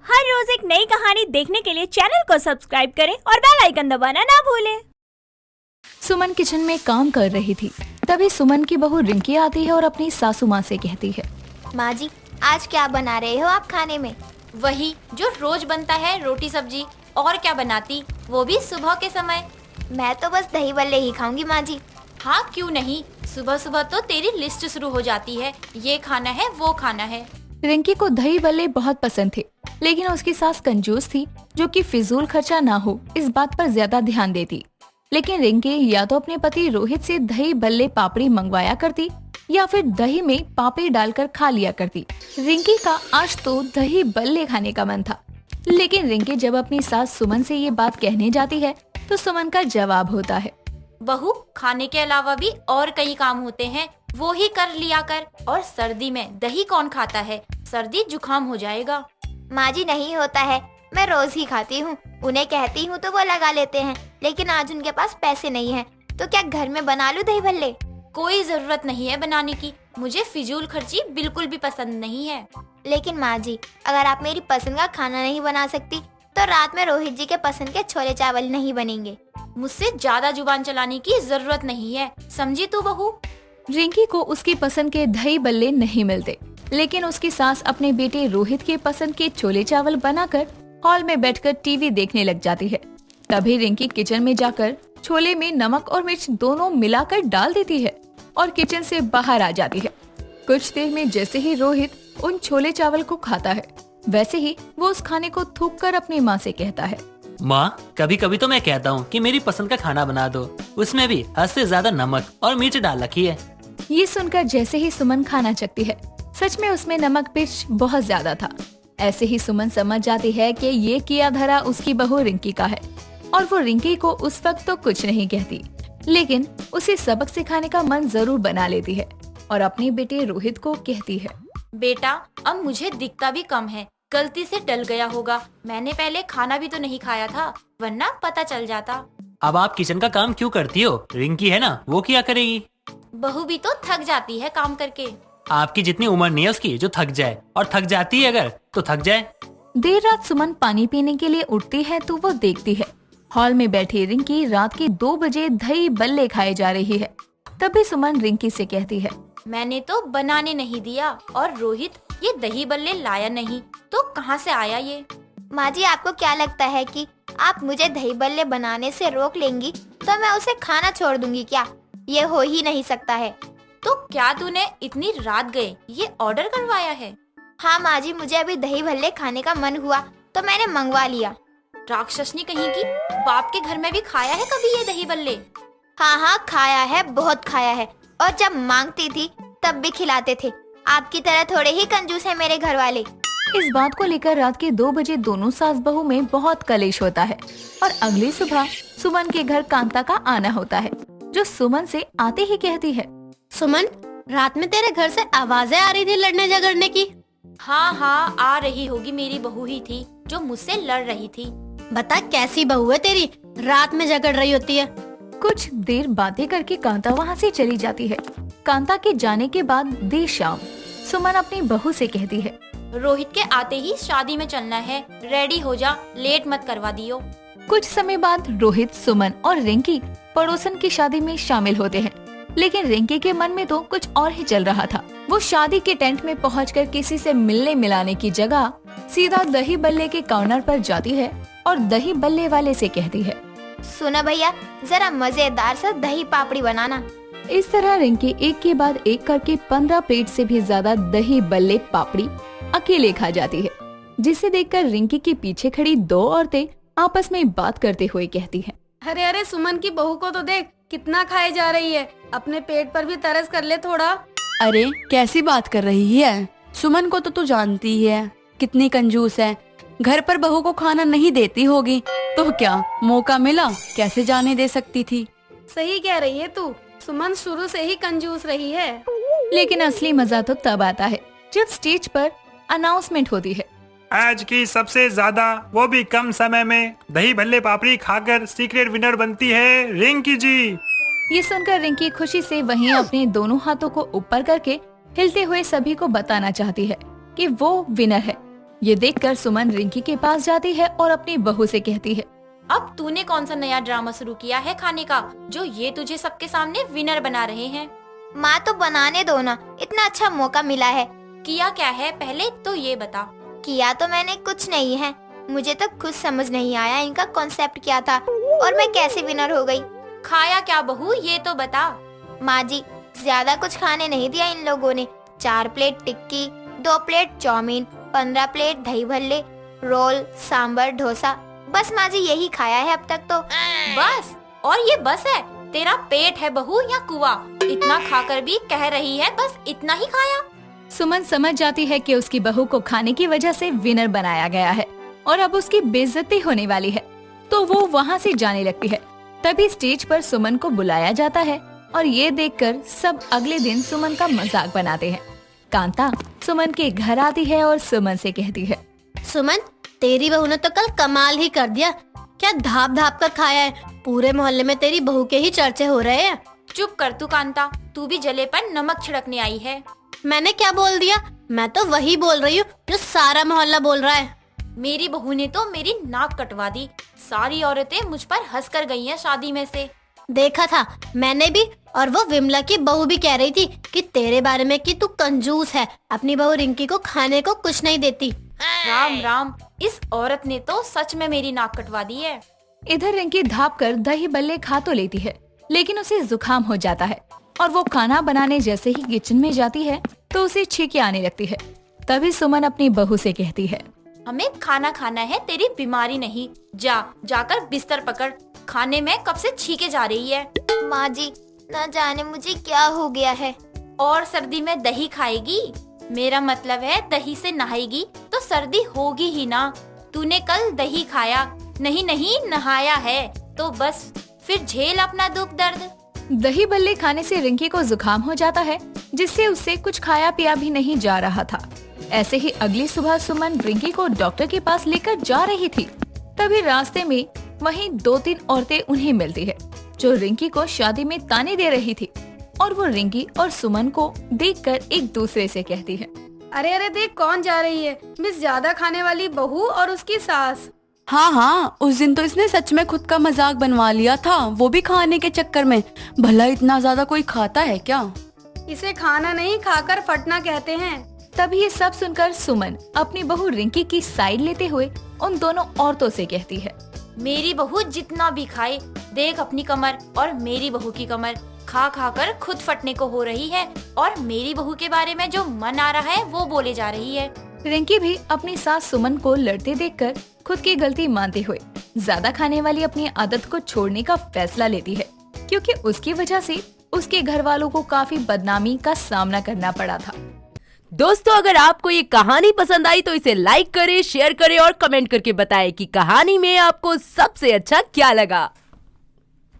हर रोज एक नई कहानी देखने के लिए चैनल को सब्सक्राइब करें और बेल आइकन दबाना ना भूलें। सुमन किचन में काम कर रही थी। तभी सुमन की बहू रिंकी आती है और अपनी सासू माँ से कहती है, माँ जी, आज क्या बना रहे हो आप खाने में? वही जो रोज बनता है, रोटी सब्जी। और क्या बनाती, वो भी सुबह के समय। मैं तो बस दही बल्ले ही खाऊंगी माँ जी। हाँ क्यों नहीं, सुबह सुबह तो तेरी लिस्ट शुरू हो जाती है, ये खाना है वो खाना है। रिंकी को दही बल्ले बहुत पसंद थे, लेकिन उसकी सास कंजूस थी जो कि फिजूल खर्चा ना हो इस बात पर ज्यादा ध्यान देती। लेकिन रिंकी या तो अपने पति रोहित से दही बल्ले पापड़ी मंगवाया करती या फिर दही में पापड़ी डालकर खा लिया करती। रिंकी का आज तो दही बल्ले खाने का मन था, लेकिन रिंकी जब अपनी सास सुमन से ये बात कहने जाती है तो सुमन का जवाब होता है, बहू, खाने के अलावा भी और कई काम होते हैं, वो ही कर लिया कर। और सर्दी में दही कौन खाता है, सर्दी जुकाम हो जाएगा। माँ जी नहीं होता है, मैं रोज ही खाती हूँ। उन्हें कहती हूँ तो वो लगा लेते हैं, लेकिन आज उनके पास पैसे नहीं हैं, तो क्या घर में बना लूँ दही भल्ले? कोई जरूरत नहीं है बनाने की, मुझे फिजूल खर्ची बिल्कुल भी पसंद नहीं है। लेकिन माँ जी, अगर आप मेरी पसंद का खाना नहीं बना सकती तो रात में रोहित जी के पसंद के छोले चावल नहीं बनेंगे। मुझसे ज्यादा जुबान चलाने की जरूरत नहीं है, समझी तू बहू? रिंकी को उसकी पसंद के दही बल्ले नहीं मिलते, लेकिन उसकी सास अपने बेटे रोहित के पसंद के छोले चावल बनाकर हॉल में बैठकर टीवी देखने लग जाती है। तभी रिंकी किचन में जाकर छोले में नमक और मिर्च दोनों मिलाकर डाल देती है और किचन से बाहर आ जाती है। कुछ देर में जैसे ही रोहित उन छोले चावल को खाता है, वैसे ही वो उस खाने को थूक कर अपनी माँ से कहता है, माँ, कभी कभी तो मैं कहता हूँ कि मेरी पसंद का खाना बना दो, उसमें भी हद से ज्यादा नमक और मिर्च डाल रखी है। ये सुनकर जैसे ही सुमन खाना चखती है, सच में उसमें नमक मिर्च बहुत ज्यादा था। ऐसे ही सुमन समझ जाती है कि ये किया धरा उसकी बहू रिंकी का है और वो रिंकी को उस वक्त तो कुछ नहीं कहती, लेकिन उसे सबक सिखाने का मन जरूर बना लेती है और अपने बेटे रोहित को कहती है, बेटा, अब मुझे दिखता भी कम है, गलती से डल गया होगा। मैंने पहले खाना भी तो नहीं खाया था, वरना पता चल जाता। अब आप किचन का काम क्यों करती हो? रिंकी है ना, वो क्या करेगी? बहू भी तो थक जाती है काम करके। आपकी जितनी उम्र नहीं है उसकी जो थक जाए, और थक जाती है अगर तो थक जाए। देर रात सुमन पानी पीने के लिए उठती है तो वो देखती है हॉल में बैठी रिंकी रात के 2 बजे दही बल्ले खाए जा रही है। तभी सुमन रिंकी से कहती है, मैंने तो बनाने नहीं दिया और रोहित ये दही बल्ले लाया नहीं, तो कहाँ से आया ये? माँ जी, आपको क्या लगता है कि आप मुझे दही बल्ले बनाने से रोक लेंगी तो मैं उसे खाना छोड़ दूंगी क्या? ये हो ही नहीं सकता है। तो क्या तूने इतनी रात गए ये ऑर्डर करवाया है? हाँ माँ जी, मुझे अभी दही भल्ले खाने का मन हुआ तो मैंने मंगवा लिया। राक्षसनी कहीं की, बाप के घर में भी खाया है कभी ये दही बल्ले? हाँ हाँ, खाया है, बहुत खाया है, और जब मांगती थी तब भी खिलाते थे। आपकी तरह थोड़े ही कंजूस है मेरे घर वाले। इस बात को लेकर रात के 2 बजे दोनों सास बहू में बहुत कलेश होता है और अगली सुबह सुमन के घर कांता का आना होता है, जो सुमन से आते ही कहती है, सुमन, रात में तेरे घर से आवाजें आ रही थी लड़ने झगड़ने की। हाँ हाँ, आ रही होगी, मेरी बहू ही थी जो मुझसे लड़ रही थी। बता, कैसी बहू है तेरी, रात में झगड़ रही होती है। कुछ देर बातें करके कांता वहाँ से चली जाती है। कांता के जाने के बाद देर शाम सुमन अपनी बहू से कहती है, रोहित के आते ही शादी में चलना है, रेडी हो जा, लेट मत करवा दियो। कुछ समय बाद रोहित, सुमन और रिंकी पड़ोसन की शादी में शामिल होते हैं, लेकिन रिंकी के मन में तो कुछ और ही चल रहा था। वो शादी के टेंट में पहुंचकर किसी से मिलने मिलाने की जगह सीधा दही बल्ले के कॉर्नर पर जाती है और दही बल्ले वाले से कहती है, सुनो भैया, जरा मजेदार सा दही पापड़ी बनाना। इस तरह रिंकी एक के बाद एक करके 15 प्लेट से भी ज्यादा दही बल्ले पापड़ी अकेले खा जाती है, जिसे देखकर रिंकी के पीछे खड़ी 2 औरतें आपस में बात करते हुए कहती हैं, अरे अरे, सुमन की बहू को तो देख, कितना खाए जा रही है, अपने पेट पर भी तरस कर ले थोड़ा। अरे कैसी बात कर रही है? सुमन को तो तू जानती ही है, कितनी कंजूस है। घर पर बहू को खाना नहीं देती होगी, तो क्या मौका मिला कैसे जाने दे सकती थी? सही कह रही है तू, सुमन शुरू से ही कंजूस रही है। लेकिन असली मजा तो तब आता है जब स्टेज पर अनाउंसमेंट होती है, आज की सबसे ज्यादा, वो भी कम समय में दही भल्ले पापड़ी खाकर सीक्रेट विनर बनती है रिंकी जी। ये सुनकर रिंकी खुशी से वहीं अपने दोनों हाथों को ऊपर करके हिलते हुए सभी को बताना चाहती है कि वो विनर है। ये देखकर सुमन रिंकी के पास जाती है और अपनी बहू से कहती है, अब तूने कौन सा नया ड्रामा शुरू किया है खाने का, जो ये तुझे सबके सामने विनर बना रहे हैं? माँ तो बनाने दो ना, इतना अच्छा मौका मिला है। किया क्या है पहले तो ये बता। किया तो मैंने कुछ नहीं है, मुझे तो खुद समझ नहीं आया इनका कॉन्सेप्ट क्या था और मैं कैसे विनर हो गई। खाया क्या बहू ये तो बता। माँ जी, ज्यादा कुछ खाने नहीं दिया इन लोगों ने। 4 प्लेट टिक्की, 2 प्लेट चाउमीन, 15 प्लेट दही भल्ले, रोल, सांबर, डोसा, बस माँ जी यही खाया है अब तक तो। बस? और ये बस है? तेरा पेट है बहू या कुआ? इतना खाकर भी कह रही है बस इतना ही खाया। सुमन समझ जाती है कि उसकी बहू को खाने की वजह से विनर बनाया गया है और अब उसकी बेइज्जती होने वाली है, तो वो वहाँ से जाने लगती है। तभी स्टेज पर सुमन को बुलाया जाता है और ये देखकर सब अगले दिन सुमन का मजाक बनाते हैं। कांता सुमन के घर आती है और सुमन से कहती है, सुमन, तेरी बहू ने तो कल कमाल ही कर दिया। क्या धाप धाप कर खाया है, पूरे मोहल्ले में तेरी बहू के ही चर्चे हो रहे हैं। चुप कर तू कांता, तू भी जले पर नमक छिड़कने आई है। मैंने क्या बोल दिया? मैं तो वही बोल रही हूँ जो सारा मोहल्ला बोल रहा है। मेरी बहू ने तो मेरी नाक कटवा दी। सारी औरतें मुझ पर हंस कर गई हैं शादी में से। देखा था मैंने भी, और वो विमला की बहू भी कह रही थी कि तेरे बारे में कि तू कंजूस है, अपनी बहू रिंकी को खाने को कुछ नहीं देती। राम राम, इस औरत ने तो सच में मेरी नाक कटवा दी है। इधर रिंकी धाप कर दही बल्ले खा तो लेती है, लेकिन उसे जुकाम हो जाता है और वो खाना बनाने जैसे ही किचन में जाती है तो उसे छींके आने लगती है। तभी सुमन अपनी बहू से कहती है, हमें खाना खाना है, तेरी बीमारी नहीं। जाकर बिस्तर पकड़, खाने में कब से छींके जा रही है। माँ जी, न जाने मुझे क्या हो गया है। और सर्दी में दही खाएगी? मेरा मतलब है दही से नहाएगी तो सर्दी होगी ही ना। तूने कल दही खाया नहीं नहाया है तो बस फिर झेल अपना दुख दर्द। दही बल्ले खाने से रिंकी को जुकाम हो जाता है, जिससे उससे कुछ खाया पिया भी नहीं जा रहा था। ऐसे ही अगली सुबह सुमन रिंकी को डॉक्टर के पास लेकर जा रही थी। तभी रास्ते में वहीं 2-3 औरतें उन्हें मिलती है, जो रिंकी को शादी में ताने दे रही थी और वो रिंकी और सुमन को देखकर एक दूसरे से कहती है, अरे अरे देख कौन जा रही है, मिस ज्यादा खाने वाली बहू और उसकी सास। हाँ, उस दिन तो इसने सच में खुद का मजाक बनवा लिया था, वो भी खाने के चक्कर में। भला इतना ज्यादा कोई खाता है क्या? इसे खाना नहीं, खाकर फटना कहते हैं। तभी ये सब सुनकर सुमन अपनी बहू रिंकी की साइड लेते हुए उन दोनों औरतों से कहती है, मेरी बहू जितना भी खाए, देख अपनी कमर और मेरी बहू की कमर, खा खा कर खुद फटने को हो रही है और मेरी बहू के बारे में जो मन आ रहा है वो बोले जा रही है। रिंकी भी अपनी सास सुमन को लड़ते देखकर खुद की गलती मानते हुए ज्यादा खाने वाली अपनी आदत को छोड़ने का फैसला लेती है, क्योंकि उसकी वजह से उसके घर वालों को काफी बदनामी का सामना करना पड़ा था। दोस्तों, अगर आपको ये कहानी पसंद आई तो इसे लाइक करें, शेयर करें और कमेंट करके बताएं कि कहानी में आपको सबसे अच्छा क्या लगा।